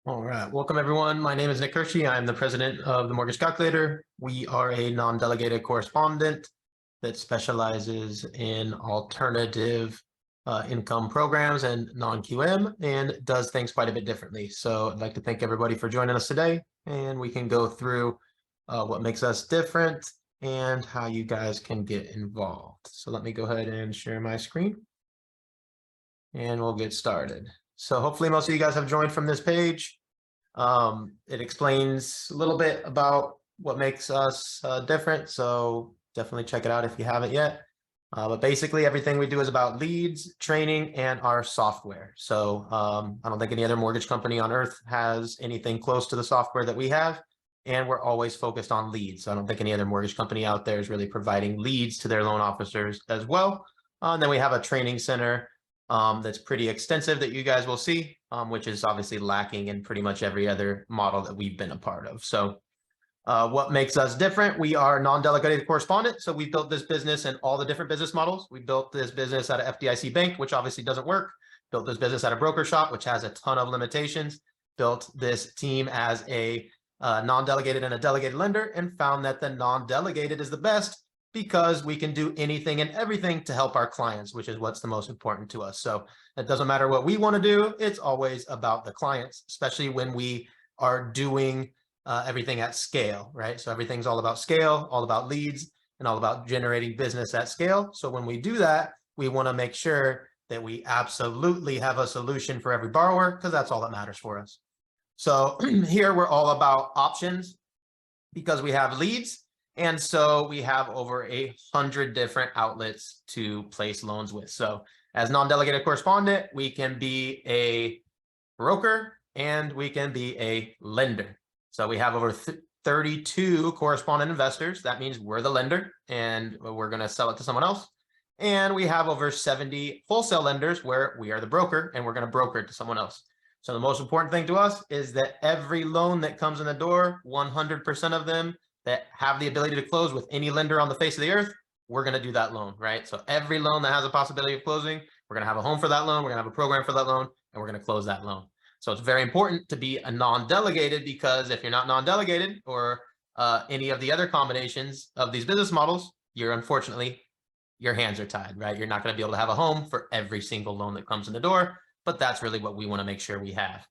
All right. Welcome, everyone. My name is Nick Hershey. I'm the president of the Mortgage Calculator. We are a non-delegated correspondent that specializes in alternative income programs and non-QM and does things quite a bit differently. So I'd like to thank everybody for joining us today, and we can go through what makes us different and how you guys can get involved. So let me go ahead and share my screen and we'll get started. So hopefully most of you guys have joined from this page. It explains a little bit about what makes us different. So definitely check it out if you haven't yet. But basically everything we do is about leads, training, and our software. So I don't think any other mortgage company on earth has anything close to the software that we have. And we're always focused on leads. So I don't think any other mortgage company out there is really providing leads to their loan officers as well. And then we have a training center that's pretty extensive that you guys will see, which is obviously lacking in pretty much every other model that we've been a part of. So what makes us different? We are non-delegated correspondent. So we built this business in all the different business models. We built this business at a FDIC bank, which obviously doesn't work. Built this business at a broker shop, which has a ton of limitations. Built this team as a non-delegated and a delegated lender, and found that the non-delegated is the best because we can do anything and everything to help our clients, which is what's the most important to us. So it doesn't matter what we want to do. It's always about the clients, especially when we are doing everything at scale, right? So everything's all about scale, all about leads, and all about generating business at scale. So when we do that, we want to make sure that we absolutely have a solution for every borrower, because that's all that matters for us. So here we're all about options because we have leads. And so we have over 100 different outlets to place loans with. So as non-delegated correspondent, we can be a broker and we can be a lender. So we have over 32 correspondent investors. That means we're the lender and we're going to sell it to someone else. And we have over 70 wholesale lenders where we are the broker and we're going to broker it to someone else. So the most important thing to us is that every loan that comes in the door, 100% of them that have the ability to close with any lender on the face of the earth, we're going to do that loan, right? So every loan that has a possibility of closing, we're going to have a home for that loan, we're going to have a program for that loan, and we're going to close that loan. So it's very important to be a non-delegated, because if you're not non-delegated or any of the other combinations of these business models, unfortunately, your hands are tied, right? You're not going to be able to have a home for every single loan that comes in the door, but that's really what we want to make sure we have.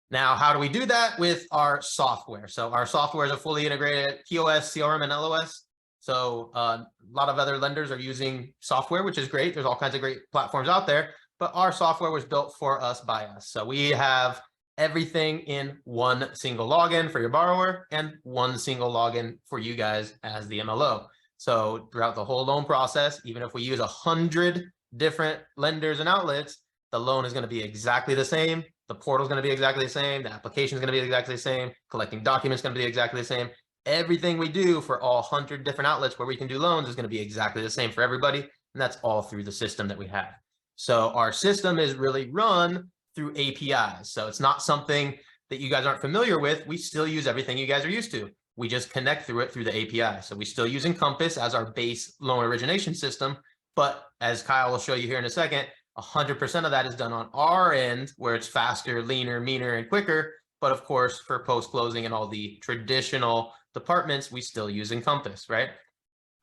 Now, how do we do that? With our software. So our software is a fully integrated POS, CRM, and LOS. So a lot of other lenders are using software, which is great. There's all kinds of great platforms out there, but our software was built for us by us. So we have everything in one single login for your borrower and one single login for you guys as the MLO. So throughout the whole loan process, even if we use 100 different lenders and outlets, the loan is going to be exactly the same. The portal is going to be exactly the same. The application is going to be exactly the same. Collecting documents is going to be exactly the same. Everything we do for all 100 different outlets where we can do loans is going to be exactly the same for everybody. And that's all through the system that we have. So our system is really run through APIs. So it's not something that you guys aren't familiar with. We still use everything you guys are used to. We just connect through it through the API. So we still use Encompass as our base loan origination system. But as Kyle will show you here in a second, 100% of that is done on our end, where it's faster, leaner, meaner, and quicker. But of course, for post-closing and all the traditional departments, we still use Encompass, right?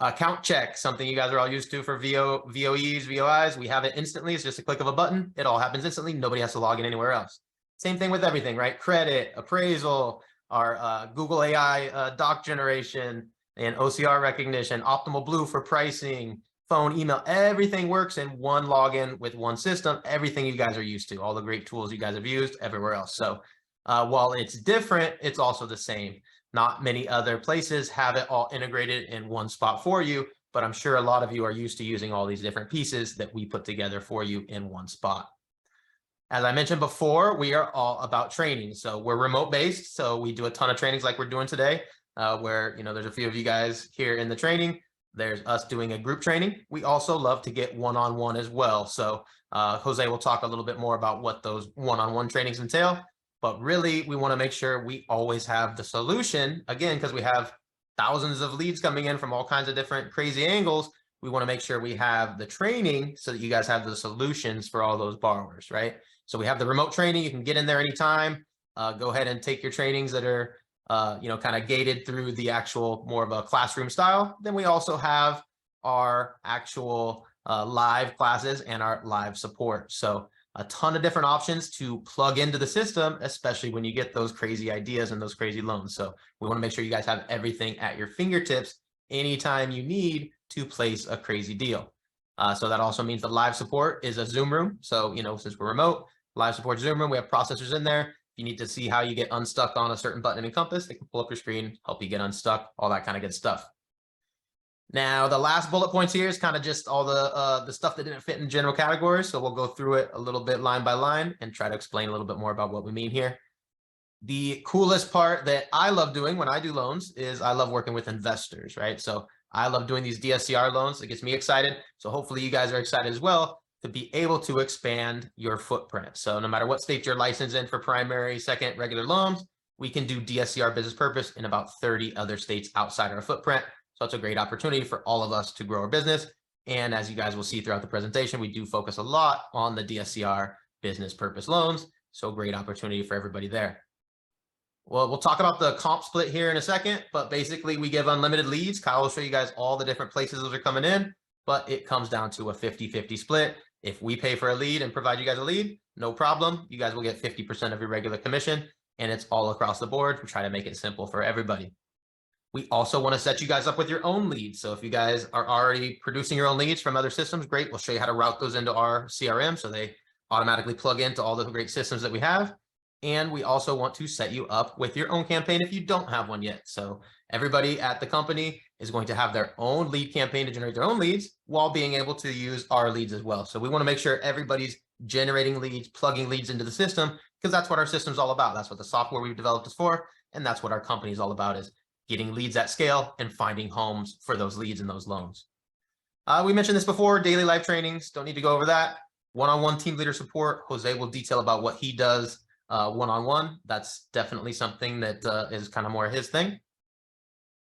Account check, something you guys are all used to for VOEs, VOIs. We have it instantly. It's just a click of a button. It all happens instantly. Nobody has to log in anywhere else. Same thing with everything, right? Credit, appraisal, our Google AI doc generation, and OCR recognition, Optimal Blue for pricing, phone, email, everything works in one login with one system. Everything you guys are used to, all the great tools you guys have used everywhere else. So while it's different, it's also the same. Not many other places have it all integrated in one spot for you, but I'm sure a lot of you are used to using all these different pieces that we put together for you in one spot. As I mentioned before, we are all about training. So we're remote based. So we do a ton of trainings like we're doing today, where, there's a few of you guys here in the training. There's us doing a group training. We also love to get one-on-one as well. So Jose will talk a little bit more about what those one-on-one trainings entail. But really, we want to make sure we always have the solution. Again, because we have thousands of leads coming in from all kinds of different crazy angles. We want to make sure we have the training so that you guys have the solutions for all those borrowers, right? So we have the remote training. You can get in there anytime. Go ahead and take your trainings that are, kind of gated through the actual more of a classroom style. Then we also have our actual live classes and our live support. So a ton of different options to plug into the system, especially when you get those crazy ideas and those crazy loans. So we want to make sure you guys have everything at your fingertips anytime you need to place a crazy deal. So that also means the live support is a Zoom room. So, since we're remote, live support Zoom room, we have processors in there. If you need to see how you get unstuck on a certain button in Encompass, they can pull up your screen, help you get unstuck, all that kind of good stuff. Now, the last bullet points here is kind of just all the stuff that didn't fit in general categories. So we'll go through it a little bit line by line and try to explain a little bit more about what we mean here. The coolest part that I love doing when I do loans is I love working with investors, right? So I love doing these DSCR loans. It gets me excited. So hopefully you guys are excited as well to be able to expand your footprint. So no matter what state you're licensed in for primary, second, regular loans, we can do DSCR business purpose in about 30 other states outside our footprint. So it's a great opportunity for all of us to grow our business. And as you guys will see throughout the presentation, we do focus a lot on the DSCR business purpose loans. So great opportunity for everybody there. Well, we'll talk about the comp split here in a second, but basically we give unlimited leads. Kyle will show you guys all the different places those are coming in, but it comes down to a 50-50 split. If we pay for a lead and provide you guys a lead, no problem. You guys will get 50% of your regular commission, and it's all across the board. We try to make it simple for everybody. We also want to set you guys up with your own leads. So if you guys are already producing your own leads from other systems, great. We'll show you how to route those into our CRM so they automatically plug into all the great systems that we have. And we also want to set you up with your own campaign if you don't have one yet. So everybody at the company is going to have their own lead campaign to generate their own leads while being able to use our leads as well. So we want to make sure everybody's generating leads, plugging leads into the system, because that's what our system's all about. That's what the software we've developed is for. And that's what our company is all about, is getting leads at scale and finding homes for those leads and those loans. We mentioned this before, daily live trainings, don't need to go over that. One-on-one team leader support, Jose will detail about what he does one-on-one. That's definitely something that is kind of more his thing.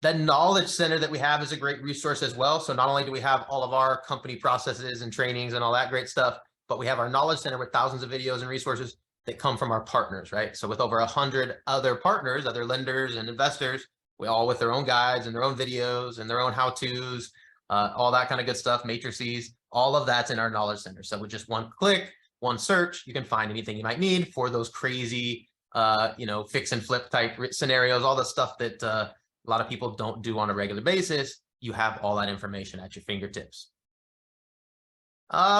That knowledge center that we have is a great resource as well. So not only do we have all of our company processes and trainings and all that great stuff, but we have our knowledge center with thousands of videos and resources that come from our partners, right? So with over 100 other partners, other lenders and investors, we all with their own guides and their own videos and their own how-tos, all that kind of good stuff, matrices, all of that's in our knowledge center. So with just one click, one search, you can find anything you might need for those crazy, fix and flip type scenarios, all the stuff that a lot of people don't do on a regular basis. You have all that information at your fingertips.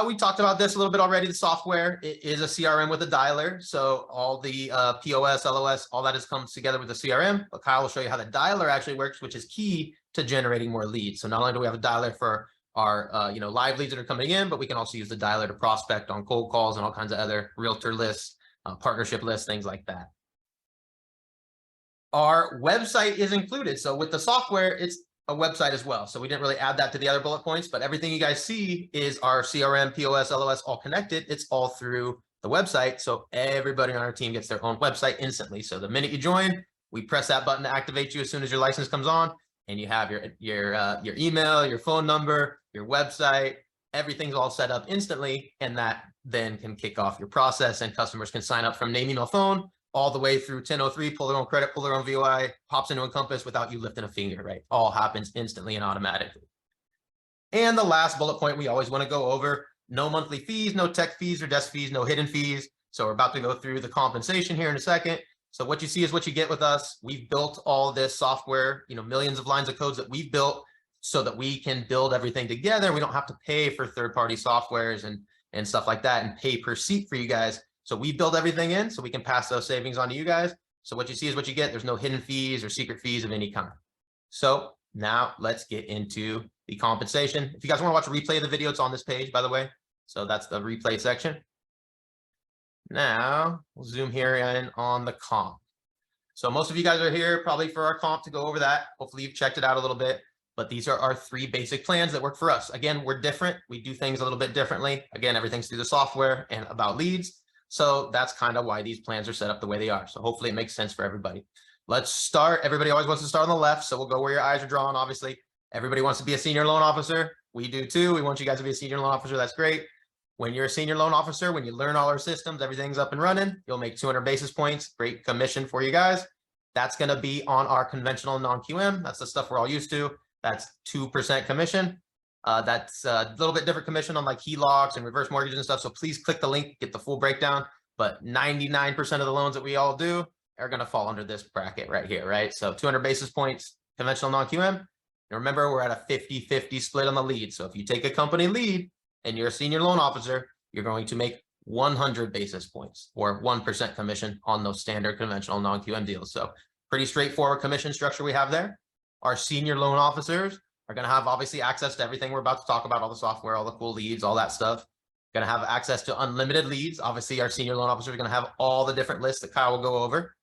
We talked about this a little bit already. The software, it is a CRM with a dialer. So all the POS, LOS, all that comes together with the CRM. But Kyle will show you how the dialer actually works, which is key to generating more leads. So not only do we have a dialer for our live leads that are coming in, but we can also use the dialer to prospect on cold calls and all kinds of other realtor lists, partnership lists, things like that. Our website is included. So with the software, it's a website as well. So we didn't really add that to the other bullet points, but everything you guys see is our CRM, POS, LOS, all connected. It's all through the website. So everybody on our team gets their own website instantly. So the minute you join, we press that button to activate you as soon as your license comes on, and you have your email, your phone number, your website, everything's all set up instantly. And that then can kick off your process, and customers can sign up from name, email, phone, all the way through 1003, pull their own credit, pull their own VOI, pops into Encompass without you lifting a finger, right? All happens instantly and automatically. And the last bullet point we always want to go over, no monthly fees, no tech fees or desk fees, no hidden fees. So we're about to go through the compensation here in a second. So what you see is what you get with us. We've built all this software, millions of lines of codes that we've built so that we can build everything together. We don't have to pay for third-party softwares and stuff like that and pay per seat for you guys. So we build everything in so we can pass those savings on to you guys. So what you see is what you get. There's no hidden fees or secret fees of any kind. So now let's get into the compensation. If you guys want to watch a replay of the video, it's on this page, by the way. So that's the replay section. Now we'll zoom here in on the comp. So most of you guys are here probably for our comp to go over that. Hopefully you've checked it out a little bit, but these are our 3 basic plans that work for us. Again, we're different. We do things a little bit differently. Again, everything's through the software and about leads. So that's kind of why these plans are set up the way they are. So hopefully it makes sense for everybody. Let's start. Everybody always wants to start on the left. So we'll go where your eyes are drawn. Obviously, everybody wants to be a senior loan officer. We do too. We want you guys to be a senior loan officer. That's great. When you're a senior loan officer, when you learn all our systems, everything's up and running, you'll make 200 basis points. Great commission for you guys. That's going to be on our conventional non-QM. That's the stuff we're all used to. That's 2% commission. That's a little bit different commission on like HELOCs and reverse mortgages and stuff. So please click the link, get the full breakdown. But 99% of the loans that we all do are going to fall under this bracket right here, right? So 200 basis points, conventional non-QM. And remember, we're at a 50-50 split on the lead. So if you take a company lead and you're a senior loan officer, you're going to make 100 basis points or 1% commission on those standard conventional non-QM deals. So pretty straightforward commission structure we have there. Our senior loan officers are going to have obviously access to everything we're about to talk about, all the software, all the cool leads, all that stuff. Going to have access to unlimited leads. Obviously, our senior loan officers are going to have all the different lists that Kyle will go over.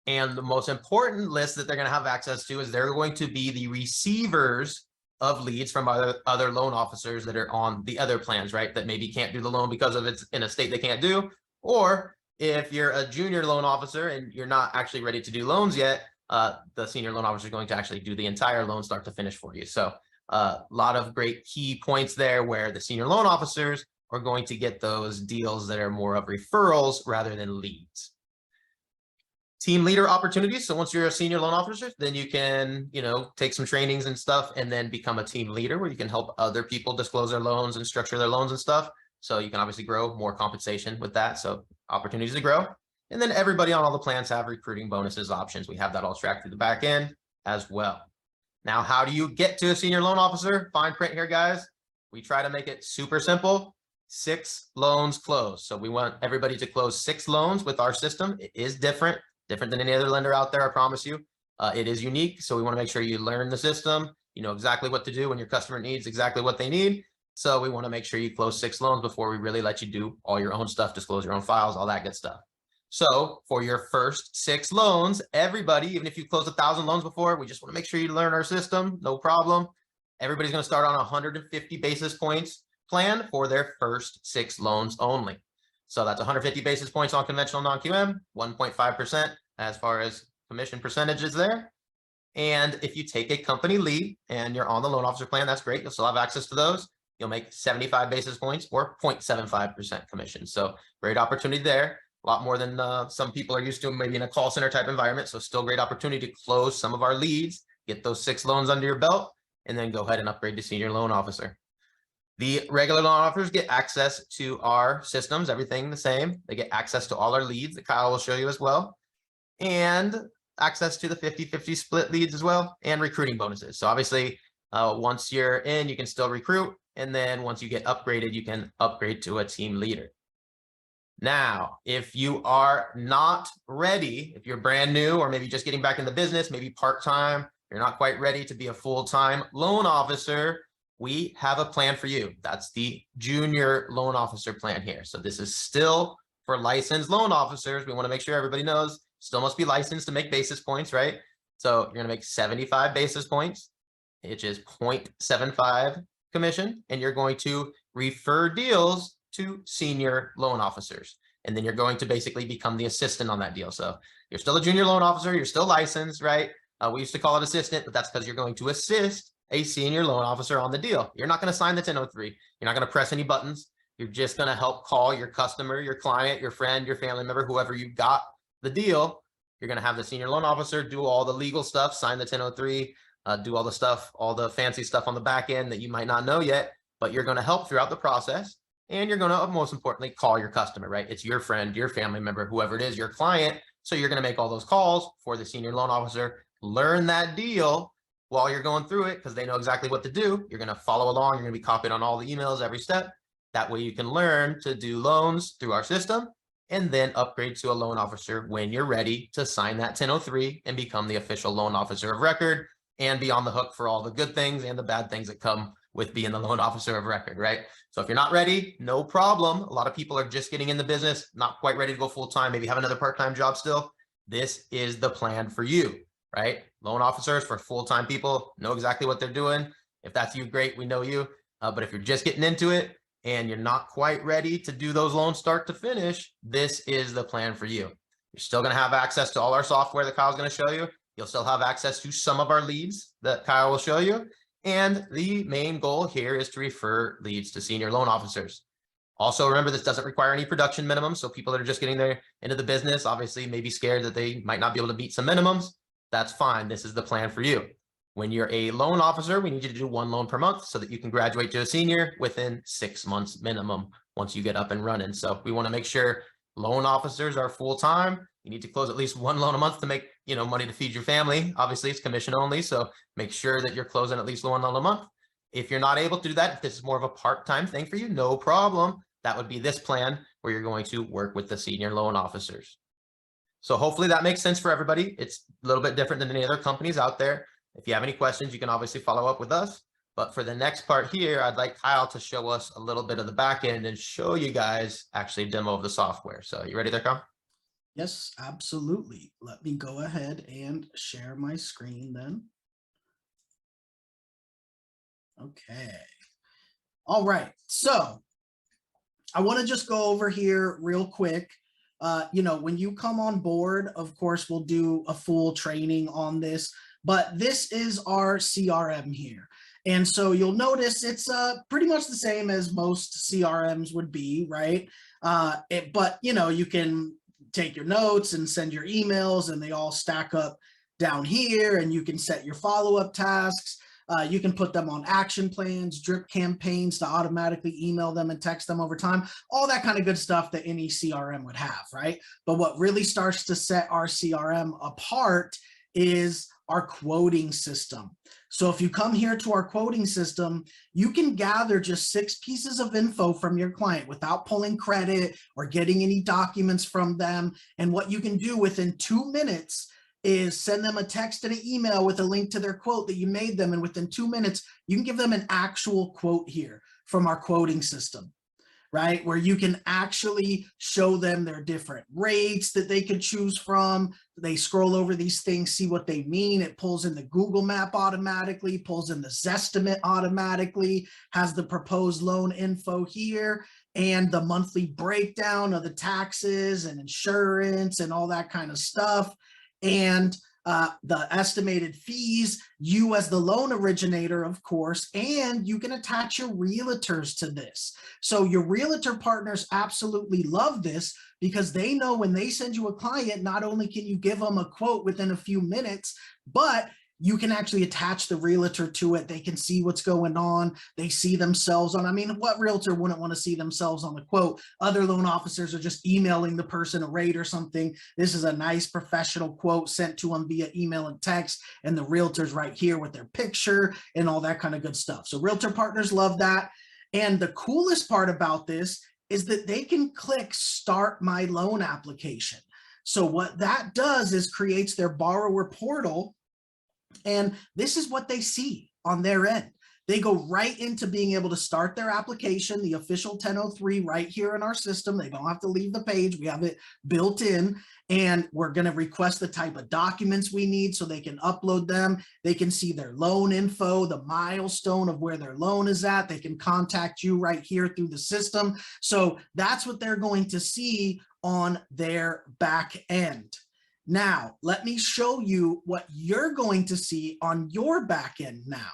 And the most important list that they're going to have access to is they're going to be the receivers of leads from other loan officers that are on the other plans, right? That maybe can't do the loan because of it's in a state they can't do. Or if you're a junior loan officer and you're not actually ready to do loans yet, the senior loan officer is going to actually do the entire loan start to finish for you. So a lot of great key points there where the senior loan officers are going to get those deals that are more of referrals rather than leads. Team leader opportunities. So once you're a senior loan officer, then you can, take some trainings and stuff and then become a team leader where you can help other people disclose their loans and structure their loans and stuff. So you can obviously grow more compensation with that. So opportunities to grow. And then everybody on all the plans have recruiting bonuses options. We have that all tracked through the back end as well. Now, how do you get to a senior loan officer? Fine print here, guys. We try to make it super simple. 6 loans closed. So we want everybody to close 6 loans with our system. It is different than any other lender out there, I promise you. It is unique. So we want to make sure you learn the system. You know exactly what to do when your customer needs exactly what they need. So we want to make sure you close 6 loans before we really let you do all your own stuff, disclose your own files, all that good stuff. So for your first 6 loans, everybody, even if you closed 1,000 loans before, we just want to make sure you learn our system. No problem. Everybody's going to start on a 150 basis points plan for their first 6 loans only. So that's 150 basis points on conventional non-QM, 1.5% as far as commission percentages there. And if you take a company lead and you're on the loan officer plan, that's great. You'll still have access to those. You'll make 75 basis points or 0.75% commission. So great opportunity there. A lot more than some people are used to, maybe in a call center type environment. So still great opportunity to close some of our leads, get those 6 loans under your belt, and then go ahead and upgrade to senior loan officer. The regular loan officers get access to our systems, everything the same. They get access to all our leads that Kyle will show you as well, and access to the 50-50 split leads as well, and recruiting bonuses. So obviously, once you're in, you can still recruit. And then once you get upgraded, you can upgrade to a team leader. Now, if you are not ready, if you're brand new or maybe just getting back in the business, maybe part-time, you're not quite ready to be a full-time loan officer, we have a plan for you. That's the junior loan officer plan here. So this is still for licensed loan officers. We want to make sure everybody knows, still must be licensed to make basis points, right? So you're going to make 75 basis points, which is 0.75 commission, and you're going to refer deals to senior loan officers. And then you're going to basically become the assistant on that deal. So you're still a junior loan officer, you're still licensed, right? We used to call it assistant, but that's because you're going to assist a senior loan officer on the deal. You're not going to sign the 1003. You're not going to press any buttons. You're just going to help call your customer, your client, your friend, your family member, whoever you got the deal. You're going to have the senior loan officer do all the legal stuff, sign the 1003, do all the stuff, all the fancy stuff on the back end that you might not know yet, but you're going to help throughout the process. And you're going to, most importantly, call your customer, right? It's your friend, your family member, whoever it is, your client. So you're going to make all those calls for the senior loan officer, learn that deal while you're going through it because they know exactly what to do. You're going to follow along. You're going to be copied on all the emails every step. That way you can learn to do loans through our system and then upgrade to a loan officer when you're ready to sign that 1003 and become the official loan officer of record and be on the hook for all the good things and the bad things that come with being the loan officer of record, right? So if you're not ready, no problem. A lot of people are just getting in the business, not quite ready to go full-time, maybe have another part-time job still. This is the plan for you, right? Loan officers for full-time people know exactly what they're doing. If that's you, great, we know you. But if you're just getting into it and you're not quite ready to do those loans start to finish, this is the plan for you. You're still going to have access to all our software that Kyle's going to show you. You'll still have access to some of our leads that Kyle will show you. And the main goal here is to refer leads to senior loan officers. Also, remember, this doesn't require any production minimums. So people that are just getting there into the business, obviously may be scared that they might not be able to meet some minimums. That's fine. This is the plan for you. When you're a loan officer, we need you to do 1 loan per month so that you can graduate to a senior within 6 months minimum once you get up and running. So we want to make sure loan officers are full-time. You need to close at least 1 loan a month to make, money to feed your family. Obviously, it's commission only. So make sure that you're closing at least 1 loan a month. If you're not able to do that, if this is more of a part-time thing for you, no problem. That would be this plan where you're going to work with the senior loan officers. So hopefully that makes sense for everybody. It's a little bit different than any other companies out there. If you have any questions, you can obviously follow up with us. But for the next part here, I'd like Kyle to show us a little bit of the back end and show you guys actually a demo of the software. So you ready there, Kyle? Yes, absolutely. Let me go ahead and share my screen then. Okay. All right. So I want to just go over here real quick. When you come on board, of course, we'll do a full training on this, but this is our CRM here. And so you'll notice it's pretty much the same as most CRMs would be, right? But you can take your notes and send your emails and they all stack up down here, and you can set your follow-up tasks. You can put them on action plans, drip campaigns to automatically email them and text them over time, all that kind of good stuff that any CRM would have, right? But what really starts to set our CRM apart is our quoting system. So if you come here to our quoting system, you can gather just 6 pieces of info from your client without pulling credit or getting any documents from them. And what you can do within 2 minutes is send them a text and an email with a link to their quote that you made them. And within 2 minutes, you can give them an actual quote here from our quoting system, right? Where you can actually show them their different rates that they could choose from. They scroll over these things, see what they mean. It pulls in the Google map automatically, pulls in the Zestimate automatically, has the proposed loan info here, and the monthly breakdown of the taxes and insurance and all that kind of stuff. And the estimated fees, you as the loan originator, of course, and you can attach your realtors to this. So your realtor partners absolutely love this because they know when they send you a client, not only can you give them a quote within a few minutes, but you can actually attach the realtor to it. They can see what's going on. They see themselves on, what realtor wouldn't want to see themselves on the quote? Other loan officers are just emailing the person a rate or something. This is a nice professional quote sent to them via email and text, and the realtor's right here with their picture and all that kind of good stuff. So realtor partners love that. And the coolest part about this is that they can click Start My Loan Application. So what that does is creates their borrower portal. And this is what they see on their end. They go right into being able to start their application, the official 1003 right here in our system. They don't have to leave the page. We have it built in, and we're going to request the type of documents we need so they can upload them. They can see their loan info, the milestone of where their loan is at. They can contact you right here through the system. So that's what they're going to see on their back end. Now, let me show you what you're going to see on your back end now.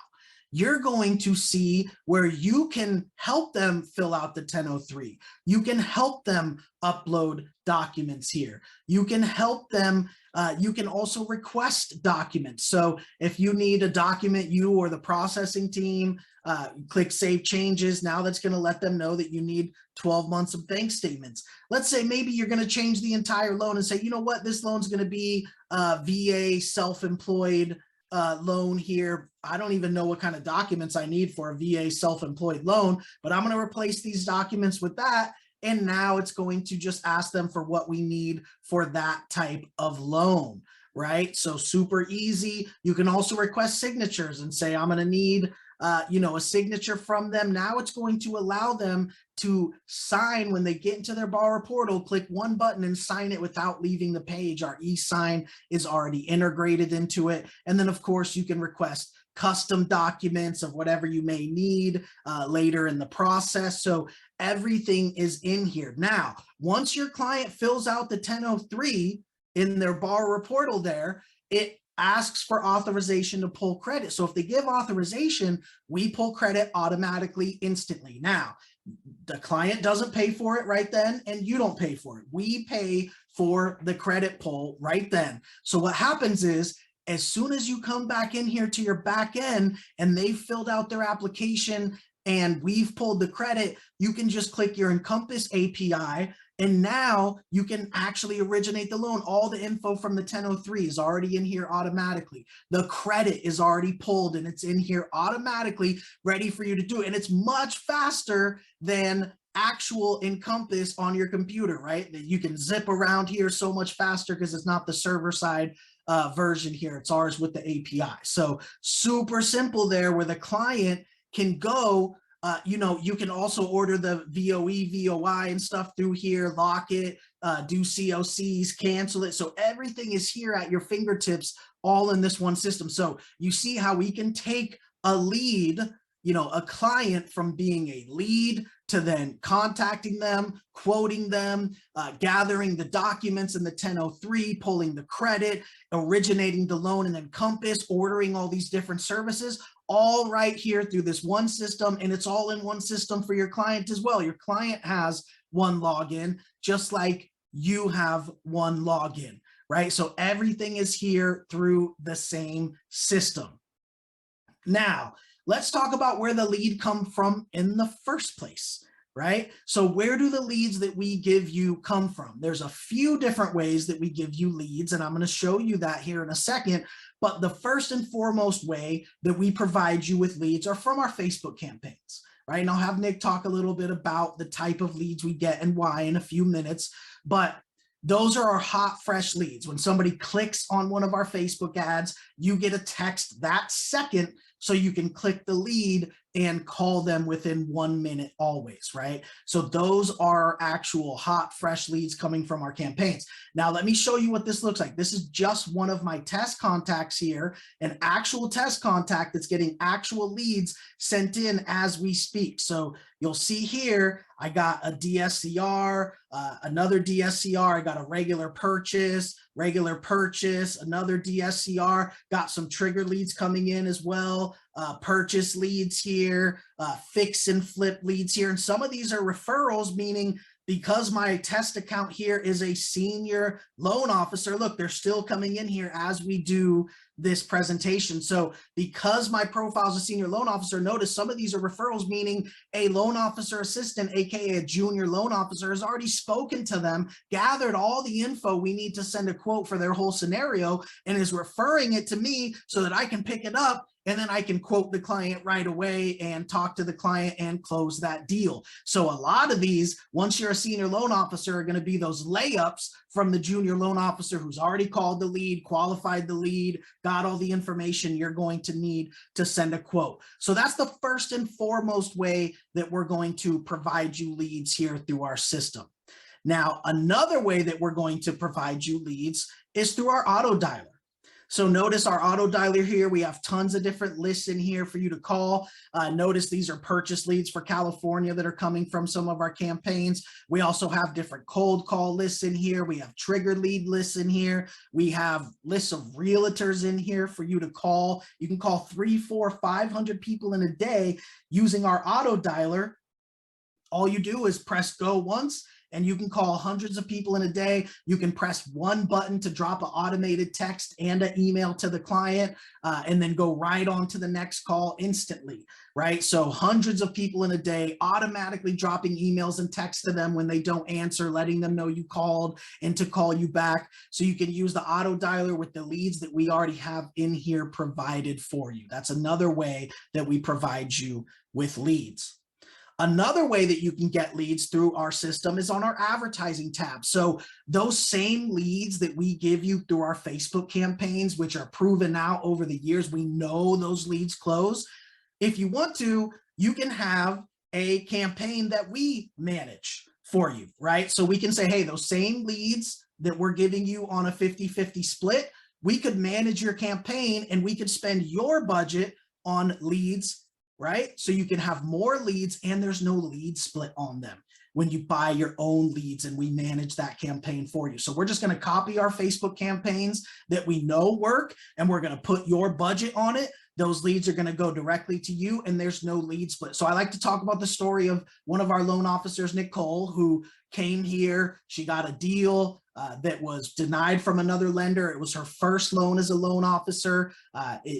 You're going to see where you can help them fill out the 1003. You can help them upload documents here. You can help them, you can also request documents. So if you need a document, you or the processing team, click Save Changes. Now that's going to let them know that you need 12 months of bank statements. Let's say maybe you're going to change the entire loan and say, you know what, this loan's going to be VA self-employed loan here. I don't even know what kind of documents I need for a VA self-employed loan, but I'm going to replace these documents with that. And now it's going to just ask them for what we need for that type of loan, right? So super easy. You can also request signatures and say, I'm going to need a signature from them. Now it's going to allow them to sign when they get into their borrower portal, click one button and sign it without leaving the page. Our e-sign is already integrated into it. And then of course you can request custom documents of whatever you may need later in the process. So everything is in here. Now, once your client fills out the 1003 in their borrower portal there, it asks for authorization to pull credit. So if they give authorization, we pull credit automatically instantly. Now, The client doesn't pay for it right then, and you don't pay for it. We pay for the credit pull right then. So what happens is, as soon as you come back in here to your back end and they've filled out their application and we've pulled the credit, you can just click your Encompass API, and now you can actually originate the loan. All the info from the 1003 is already in here automatically. The credit is already pulled and it's in here automatically, ready for you to do it. And it's much faster than actual Encompass on your computer, right? That you can zip around here so much faster because it's not the server side version here. It's ours with the API. So super simple there, where the client can go, you can also order the VOE, VOI and stuff through here, lock it, do COCs, cancel it. So everything is here at your fingertips, all in this one system. So you see how we can take a lead, a client, from being a lead to then contacting them, quoting them, gathering the documents in the 1003, pulling the credit, originating the loan in Encompass, ordering all these different services, all right here through this one system. And it's all in one system for your client as well. Your client has one login, just like you have one login, right? So everything is here through the same system. Now, let's talk about where the lead come from in the first place, right? So where do the leads that we give you come from? There's a few different ways that we give you leads, and I'm going to show you that here in a second. But the first and foremost way that we provide you with leads are from our Facebook campaigns, right? And I'll have Nick talk a little bit about the type of leads we get and why in a few minutes, but those are our hot, fresh leads. When somebody clicks on one of our Facebook ads, you get a text that second, so you can click the lead and call them within 1 minute always, right? So those are actual hot, fresh leads coming from our campaigns. Now, let me show you what this looks like. This is just one of my test contacts here, an actual test contact that's getting actual leads sent in as we speak. So you'll see here, I got a DSCR, another DSCR, I got a regular purchase, another DSCR, got some trigger leads coming in as well, purchase leads here, fix and flip leads here. And some of these are referrals, meaning because my test account here is a senior loan officer, look, they're still coming in here as we do this presentation. So because my profile is a senior loan officer, notice some of these are referrals, meaning a loan officer assistant, aka a junior loan officer, has already spoken to them, gathered all the info we need to send a quote for their whole scenario, and is referring it to me so that I can pick it up, and then I can quote the client right away and talk to the client and close that deal. So a lot of these, once you're a senior loan officer, are going to be those layups from the junior loan officer who's already called the lead, qualified the lead, got all the information you're going to need to send a quote. So that's the first and foremost way that we're going to provide you leads here through our system. Now, another way that we're going to provide you leads is through our auto dialer. So notice our auto dialer here, we have tons of different lists in here for you to call. Notice these are purchase leads for California that are coming from some of our campaigns. We also have different cold call lists in here. We have trigger lead lists in here. We have lists of realtors in here for you to call. You can call 300, 400, 500 people in a day using our auto dialer. All you do is press go once, and you can call hundreds of people in a day. You can press one button to drop an automated text and an email to the client, and then go right on to the next call instantly, right? So hundreds of people in a day, automatically dropping emails and texts to them when they don't answer, letting them know you called and to call you back. So you can use the auto dialer with the leads that we already have in here provided for you. That's another way that we provide you with leads. Another way that you can get leads through our system is on our advertising tab. So those same leads that we give you through our Facebook campaigns, which are proven out over the years, we know those leads close. If you want to, you can have a campaign that we manage for you, right? So we can say, hey, those same leads that we're giving you on a 50-50 split, we could manage your campaign and we could spend your budget on leads, right? So you can have more leads and there's no lead split on them when you buy your own leads and we manage that campaign for you. So we're just going to copy our Facebook campaigns that we know work and we're going to put your budget on it. those leads are going to go directly to you, and there's no lead split. So I like to talk about the story of one of our loan officers, Nicole, who came here. She got a deal that was denied from another lender. It was her first loan as a loan officer.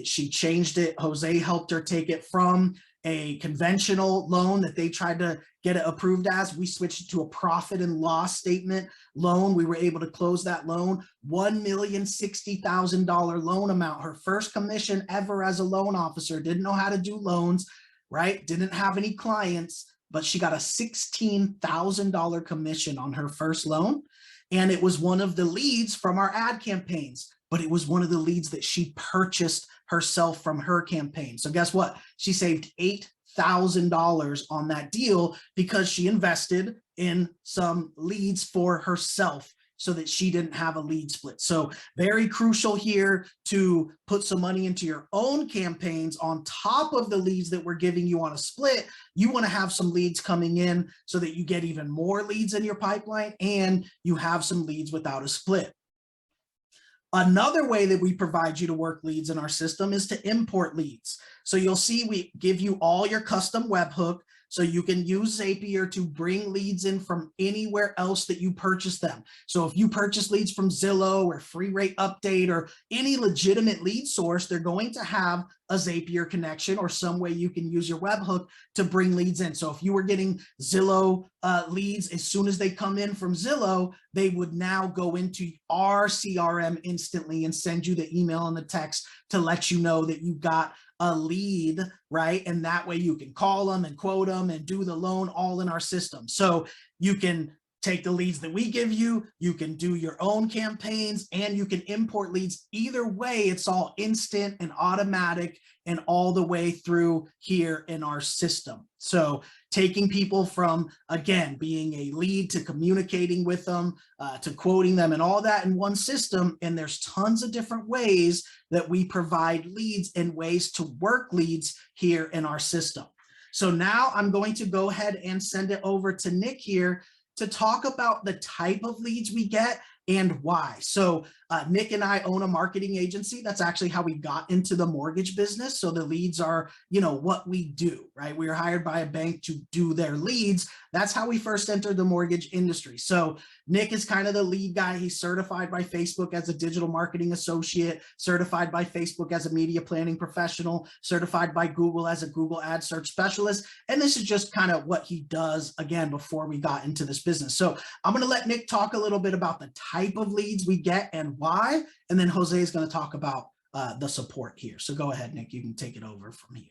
She changed it. Jose helped her take it from a conventional loan that they tried to get it approved as. We switched it to a profit and loss statement loan. We were able to close that loan, $1,060,000 loan amount. Her first commission ever as a loan officer. Didn't know how to do loans, right? Didn't have any clients, but she got a $16,000 commission on her first loan. And it was one of the leads from our ad campaigns, but it was one of the leads that she purchased herself from her campaign. So guess what? She saved $8,000 on that deal because she invested in some leads for herself so that she didn't have a lead split. So very crucial here to put some money into your own campaigns on top of the leads that we're giving you on a split. You want to have some leads coming in so that you get even more leads in your pipeline and you have some leads without a split. Another way that we provide you to work leads in our system is to import leads. So you'll see we give you all your custom webhook so you can use Zapier to bring leads in from anywhere else that you purchase them. So if you purchase leads from Zillow or Free Rate Update or any legitimate lead source, they're going to have a Zapier connection or some way you can use your webhook to bring leads in. So if you were getting Zillow leads, as soon as they come in from Zillow, they would now go into our CRM instantly and send you the email and the text to let you know that you got a lead, right? And that way you can call them and quote them and do the loan all in our system. So you can take the leads that we give you, you can do your own campaigns, and you can import leads. Either way, it's all instant and automatic and all the way through here in our system. So taking people from, again, being a lead to communicating with them, to quoting them and all that in one system. And there's tons of different ways that we provide leads and ways to work leads here in our system. So now I'm going to go ahead and send it over to Nick here to talk about the type of leads we get and why. So Nick and I own a marketing agency. That's actually how we got into the mortgage business. So the leads are, you know, what we do, right? We were hired by a bank to do their leads. That's how we first entered the mortgage industry. So Nick is kind of the lead guy. He's certified by Facebook as a digital marketing associate, certified by Facebook as a media planning professional, certified by Google as a Google ad search specialist. And this is just kind of what he does, again, before we got into this business. So I'm going to let Nick talk a little bit about the type of leads we get and why, and then Jose is going to talk about the support here. So go ahead, Nick, you can take it over from here.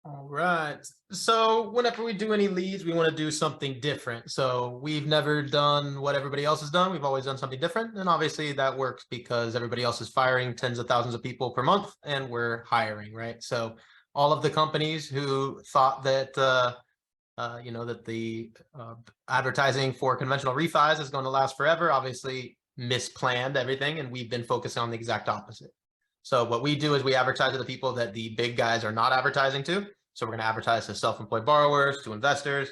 All right. So whenever we do any leads, we want to do something different. So we've never done what everybody else has done. We've always done something different. And obviously that works because everybody else is firing tens of thousands of people per month and we're hiring, right? So all of the companies who thought that, you know, that the advertising for conventional refis is going to last forever, obviously misplanned everything. And we've been focusing on the exact opposite. So what we do is we advertise to the people that the big guys are not advertising to. So we're going to advertise to self-employed borrowers, to investors,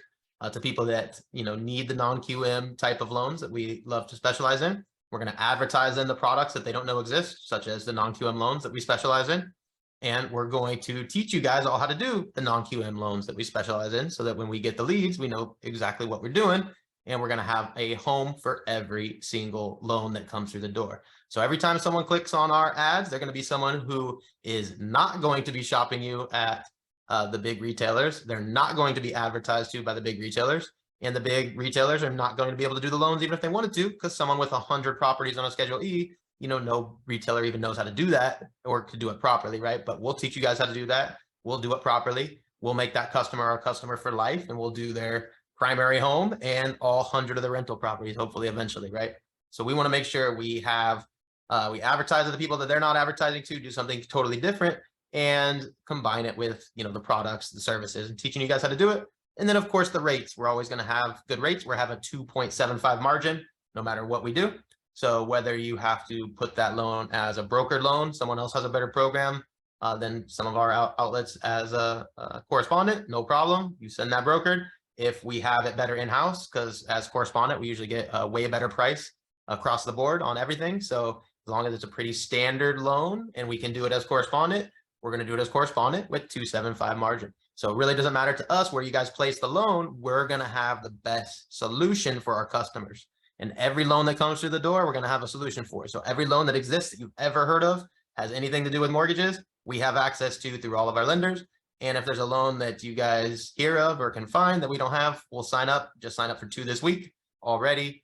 to people that, you know, need the non-QM type of loans that we love to specialize in. We're going to advertise in the products that they don't know exist, such as the non-QM loans that we specialize in. And we're going to teach you guys all how to do the non-QM loans that we specialize in so that when we get the leads, we know exactly what we're doing. And we're going to have a home for every single loan that comes through the door. So every time someone clicks on our ads, they're going to be someone who is not going to be shopping you at the big retailers. They're not going to be advertised to by the big retailers. And the big retailers are not going to be able to do the loans even if they wanted to, because someone with 100 properties on a Schedule E, you know, no retailer even knows how to do that or to do it properly, right? But we'll teach you guys how to do that. We'll do it properly. We'll make that customer our customer for life, and we'll do their primary home and all 100 of the rental properties, hopefully eventually, right? So we want to make sure we have, we advertise to the people that they're not advertising to, do something totally different, and combine it with, you know, the products, the services, and teaching you guys how to do it. And then of course the rates, we're always going to have good rates. We're having a 2.75 margin, no matter what we do. So whether you have to put that loan as a brokered loan, someone else has a better program than some of our outlets as a correspondent, no problem. You send that brokered. If we have it better in-house, because as correspondent, we usually get a way better price across the board on everything. So As long as it's a pretty standard loan and we can do it as correspondent, we're going to do it as correspondent with 275 margin. So it really doesn't matter to us where you guys place the loan. We're going to have the best solution for our customers. And every loan that comes through the door, we're going to have a solution for. So every loan that exists that you've ever heard of has anything to do with mortgages, we have access to through all of our lenders. And if there's a loan that you guys hear of or can find that we don't have, we'll sign up. Just sign up for 2 this week already.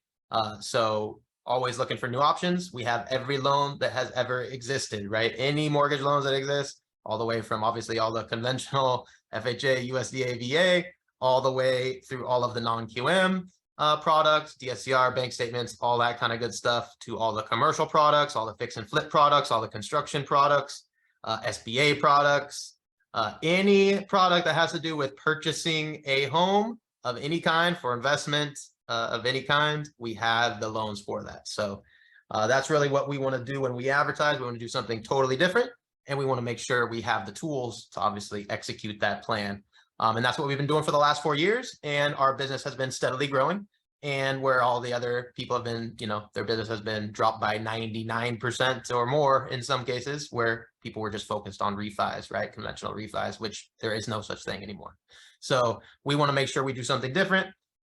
So always looking for new options. We have every loan that has ever existed, right? Any mortgage loans that exist, all the way from obviously all the conventional FHA, USDA, VA, all the way through all of the non-QM products, DSCR, bank statements, all that kind of good stuff, to all the commercial products, all the fix and flip products, all the construction products, SBA products, any product that has to do with purchasing a home of any kind for investment of any kind, we have the loans for that. So that's really what we want to do when we advertise. We want to do something totally different, and we want to make sure we have the tools to obviously execute that plan. And that's what we've been doing for the last 4 years. And our business has been steadily growing. And where all the other people have been, you know, their business has been dropped by 99% or more in some cases, where people were just focused on refis, right? Conventional refis, which there is no such thing anymore. So we want to make sure we do something different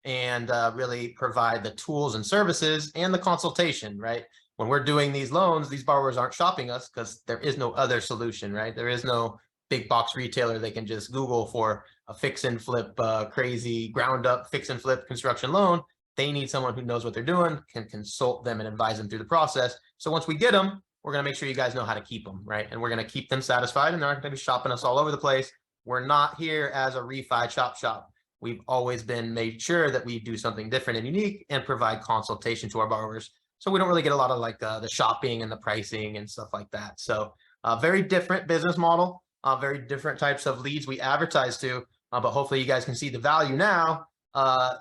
and really provide the tools and services and the consultation, right? When we're doing these loans, these borrowers aren't shopping us because there is no other solution, right? There is no big box retailer they can just Google for a fix and flip, crazy ground up fix and flip construction loan. They need someone who knows what they're doing, can consult them and advise them through the process. So once we get them, we're going to make sure you guys know how to keep them, right? And we're going to keep them satisfied, and they're not going to be shopping us all over the place. We're not here as a refi chop shop. We've always been made sure that we do something different and unique and provide consultation to our borrowers. So we don't really get a lot of like the shopping and the pricing and stuff like that. So very different business model, very different types of leads we advertise to, but hopefully you guys can see the value now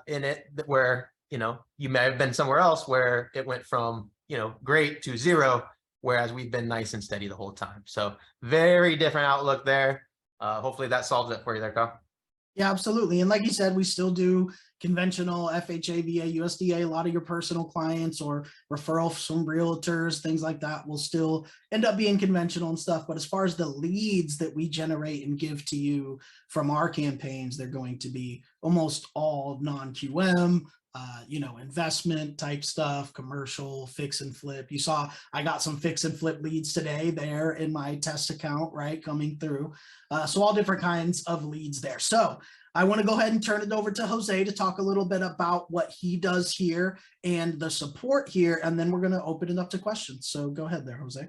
in it, where, you know, you may have been somewhere else where it went from, you know, great to zero, whereas we've been nice and steady the whole time. So very different outlook there. Hopefully that solves it for you there, Kyle. Yeah, absolutely. And like you said, we still do conventional FHA, VA, USDA. A lot of your personal clients or referrals from realtors, things like that will still end up being conventional and stuff. But as far as the leads that we generate and give to you from our campaigns, they're going to be almost all non-QM, you know, investment type stuff, commercial, fix and flip. You saw I got some fix and flip leads today there in my test account, right, coming through. So all different kinds of leads there. So I want to go ahead and turn it over to Jose to talk a little bit about what he does here and the support here, and then we're going to open it up to questions. So go ahead there, Jose.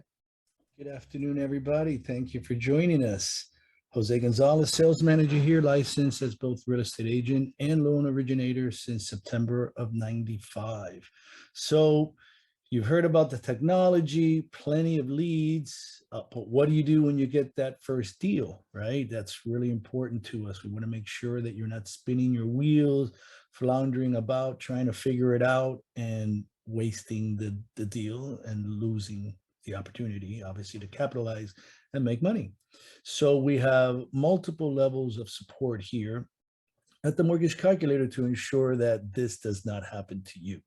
Good afternoon, everybody. Thank you for joining us. Jose Gonzalez, sales manager here, licensed as both real estate agent and loan originator since September of '95. So you've heard about the technology, plenty of leads, but what do you do when you get that first deal, right? That's really important to us. We want to make sure that you're not spinning your wheels, floundering about, trying to figure it out and wasting the deal and losing the opportunity, obviously, to capitalize and make money. So we have multiple levels of support here at the Mortgage Calculator to ensure that this does not happen to you.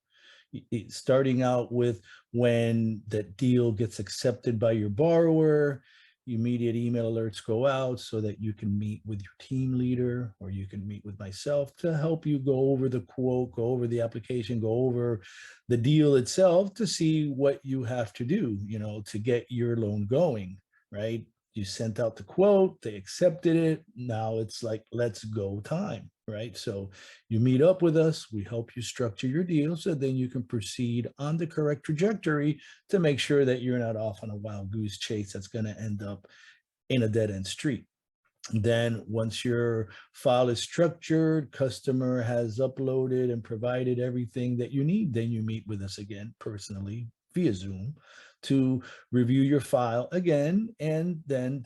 Starting out with when that deal gets accepted by your borrower, immediate email alerts go out so that you can meet with your team leader, or you can meet with myself to help you go over the quote, go over the application, go over the deal itself to see what you have to do, you know, to get your loan going, right? You sent out the quote, they accepted it. Now it's like, let's go time, right? So you meet up with us, we help you structure your deal so then you can proceed on the correct trajectory to make sure that you're not off on a wild goose chase that's going to end up in a dead end street. Then once your file is structured, customer has uploaded and provided everything that you need, then you meet with us again personally via Zoom to review your file again, and then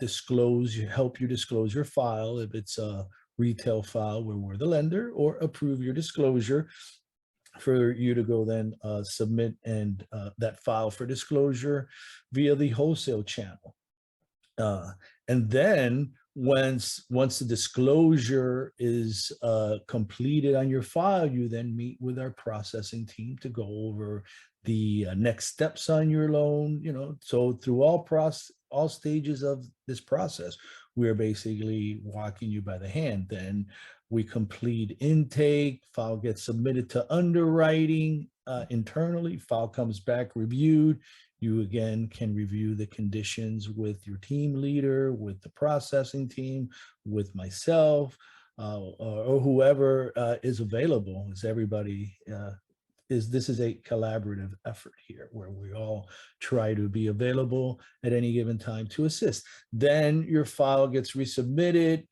help you disclose your file if it's a retail file where we're the lender, or approve your disclosure for you to go then submit and that file for disclosure via the wholesale channel. And then once the disclosure is completed on your file, you then meet with our processing team to go over the next steps on your loan. So through all stages of this process, we're basically walking you by the hand. Then we complete intake, file gets submitted to underwriting internally, file comes back reviewed. You again can review the conditions with your team leader, with the processing team, with myself, or whoever is available. As everybody this is a collaborative effort here where we all try to be available at any given time to assist. Then your file gets resubmitted,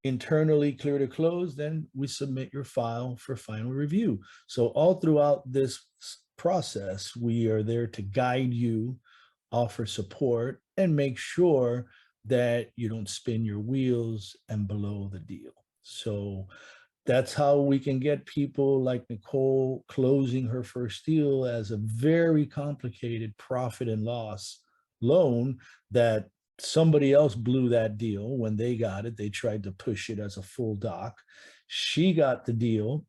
internally clear to close, then we submit your file for final review. So all throughout this process, we are there to guide you, offer support, and make sure that you don't spin your wheels and blow the deal. So that's how we can get people like Nicole closing her first deal as a very complicated profit and loss loan that somebody else blew that deal when they got it. They tried to push it as a full doc. She got the deal.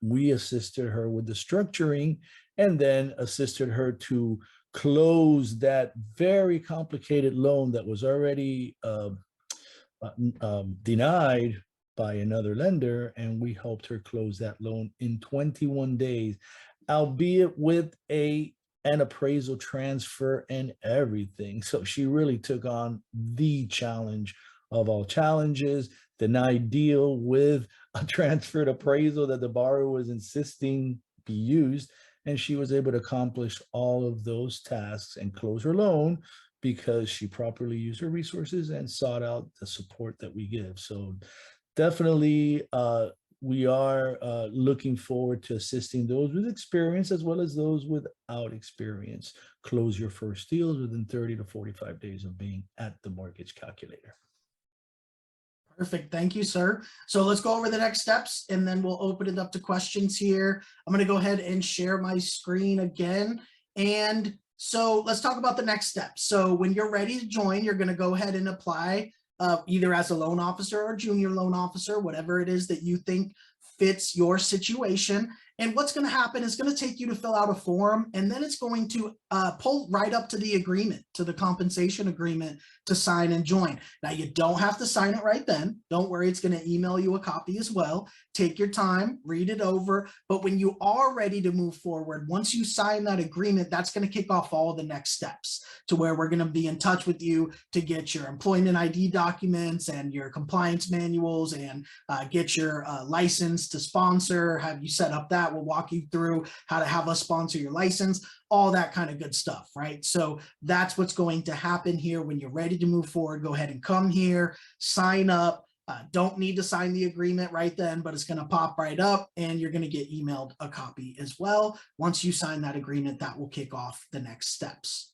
We assisted her with the structuring and then assisted her to close that very complicated loan that was already denied by another lender, and we helped her close that loan in 21 days, albeit with an appraisal transfer and everything. So she really took on the challenge of all challenges, denied deal with a transferred appraisal that the borrower was insisting be used, and she was able to accomplish all of those tasks and close her loan because she properly used her resources and sought out the support that we give. So definitely, we are looking forward to assisting those with experience as well as those without experience. Close your first deals within 30 to 45 days of being at the mortgage calculator. Perfect. Thank you, sir. So let's go over the next steps and then we'll open it up to questions here. I'm going to go ahead and share my screen again. And so let's talk about the next steps. So when you're ready to join, you're going to go ahead and apply either as a loan officer or junior loan officer, whatever it is that you think fits your situation. And what's going to happen is going to take you to fill out a form, and then it's going to pull right up to the agreement, to the compensation agreement to sign and join. Now, you don't have to sign it right then. Don't worry, it's going to email you a copy as well. Take your time, read it over. But when you are ready to move forward, once you sign that agreement, that's going to kick off all the next steps to where we're going to be in touch with you to get your employment ID documents and your compliance manuals and get your license to sponsor, have you set up that. We'll walk you through how to have us sponsor your license, all that kind of good stuff, right? So that's what's going to happen here. When you're ready to move forward, go ahead and come here, sign up. Don't need to sign the agreement right then, but it's going to pop right up and you're going to get emailed a copy as well. Once you sign that agreement, that will kick off the next steps.